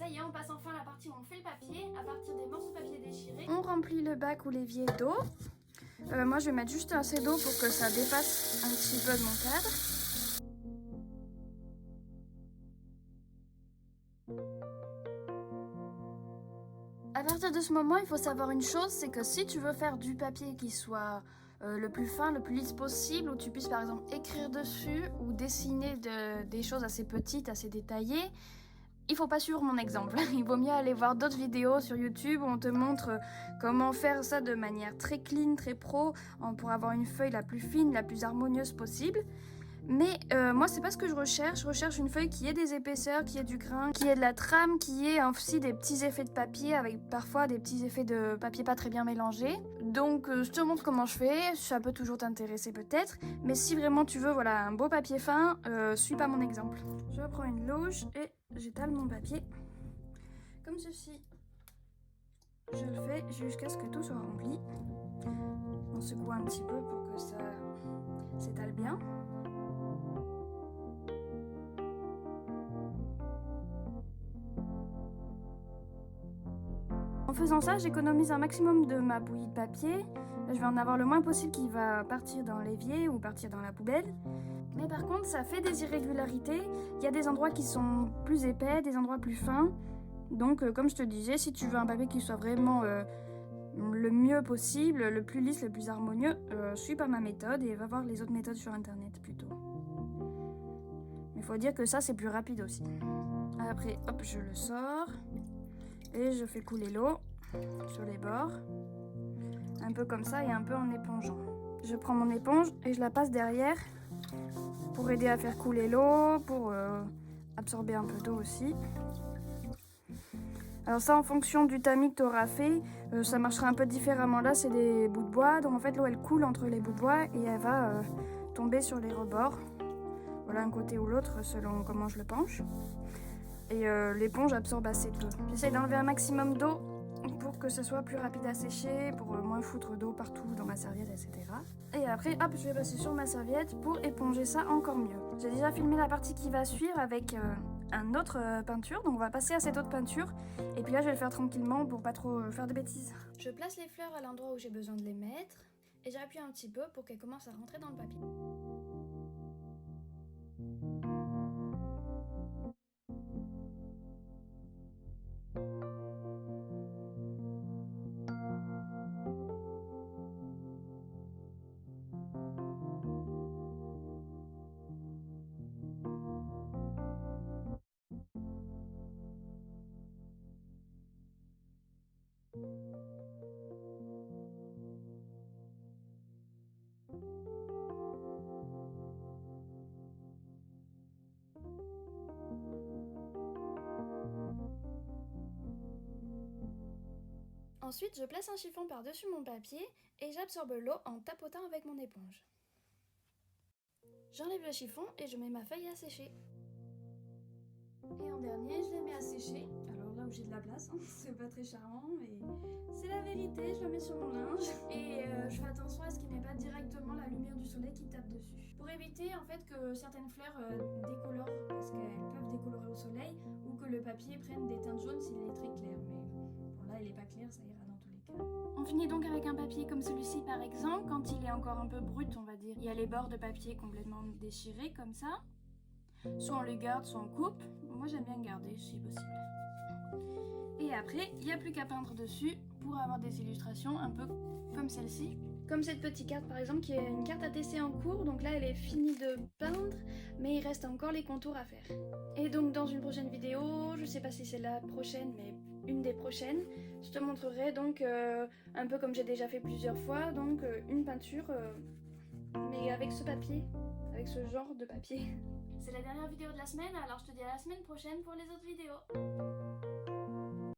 Ça y est, on passe enfin à la partie où on fait le papier à partir des morceaux de papier déchirés. On remplit le bac ou l'évier d'eau. Moi je vais mettre juste assez d'eau pour que ça dépasse un petit peu de mon cadre. À partir de ce moment, il faut savoir une chose, c'est que si tu veux faire du papier qui soit le plus fin, le plus lisse possible, où tu puisses par exemple écrire dessus ou dessiner des choses assez petites, assez détaillées, il faut pas suivre mon exemple. Il vaut mieux aller voir d'autres vidéos sur YouTube où on te montre comment faire ça de manière très clean, très pro, pour avoir une feuille la plus fine, la plus harmonieuse possible. Mais moi, c'est pas ce que je recherche. Je recherche une feuille qui ait des épaisseurs, qui ait du grain, qui ait de la trame, qui ait aussi des petits effets de papier avec parfois des petits effets de papier pas très bien mélangés. Donc, je te montre comment je fais. Ça peut toujours t'intéresser peut-être. Mais si vraiment tu veux, voilà, un beau papier fin, suis pas mon exemple. Je prends une louche et j'étale mon papier comme ceci. Je le fais jusqu'à ce que tout soit rempli. On secoue un petit peu pour que ça s'étale bien. En faisant ça, j'économise un maximum de ma bouillie de papier. Je vais en avoir le moins possible qui va partir dans l'évier ou partir dans la poubelle. Mais par contre, ça fait des irrégularités. Il y a des endroits qui sont plus épais, des endroits plus fins. Donc, comme je te disais, si tu veux un papier qui soit vraiment le mieux possible, le plus lisse, le plus harmonieux, suis pas ma méthode et va voir les autres méthodes sur internet plutôt. Mais il faut dire que ça, c'est plus rapide aussi. Après, hop, je le sors. Et je fais couler l'eau sur les bords, un peu comme ça et un peu en épongeant. Je prends mon éponge et je la passe derrière pour aider à faire couler l'eau, pour absorber un peu d'eau aussi. Alors ça, en fonction du tamis que tu auras fait, ça marchera un peu différemment. Là, c'est des bouts de bois, donc en fait l'eau elle coule entre les bouts de bois et elle va tomber sur les rebords. Voilà, un côté ou l'autre selon comment je le penche. Et l'éponge absorbe assez peu. J'essaie d'enlever un maximum d'eau pour que ce soit plus rapide à sécher, pour moins foutre d'eau partout dans ma serviette, etc. Et après, hop, je vais passer sur ma serviette pour éponger ça encore mieux. J'ai déjà filmé la partie qui va suivre avec un autre peinture, donc on va passer à cette autre peinture. Et puis là, je vais le faire tranquillement pour pas trop faire de bêtises. Je place les fleurs à l'endroit où j'ai besoin de les mettre et j'appuie un petit peu pour qu'elles commencent à rentrer dans le papier. Ensuite, je place un chiffon par-dessus mon papier et j'absorbe l'eau en tapotant avec mon éponge. J'enlève le chiffon et je mets ma feuille à sécher. Et en dernier, je les mets à sécher. Alors là où j'ai de la place, hein, c'est pas très charmant, mais c'est la vérité, je le mets sur mon linge. Et je fais attention à ce qu'il n'y ait pas directement la lumière du soleil qui tape dessus. Pour éviter en fait que certaines fleurs décolorent, parce qu'elles peuvent décolorer au soleil, ou que le papier prenne des teintes jaunes s'il est très clair. Mais bon, là il est pas clair, ça ira dans tous les cas. On finit donc avec un papier comme celui-ci par exemple, quand il est encore un peu brut on va dire. Il y a les bords de papier complètement déchirés comme ça. Soit on les garde, soit on coupe. Moi j'aime bien garder si possible. Et après, il n'y a plus qu'à peindre dessus pour avoir des illustrations un peu comme celle-ci. Comme cette petite carte par exemple qui est une carte à tester en cours. Donc là elle est finie de peindre, mais il reste encore les contours à faire. Et donc dans une prochaine vidéo, je sais pas si c'est la prochaine, mais une des prochaines, je te montrerai donc un peu comme j'ai déjà fait plusieurs fois, donc une peinture, mais avec ce papier, avec ce genre de papier. C'est la dernière vidéo de la semaine, alors je te dis à la semaine prochaine pour les autres vidéos.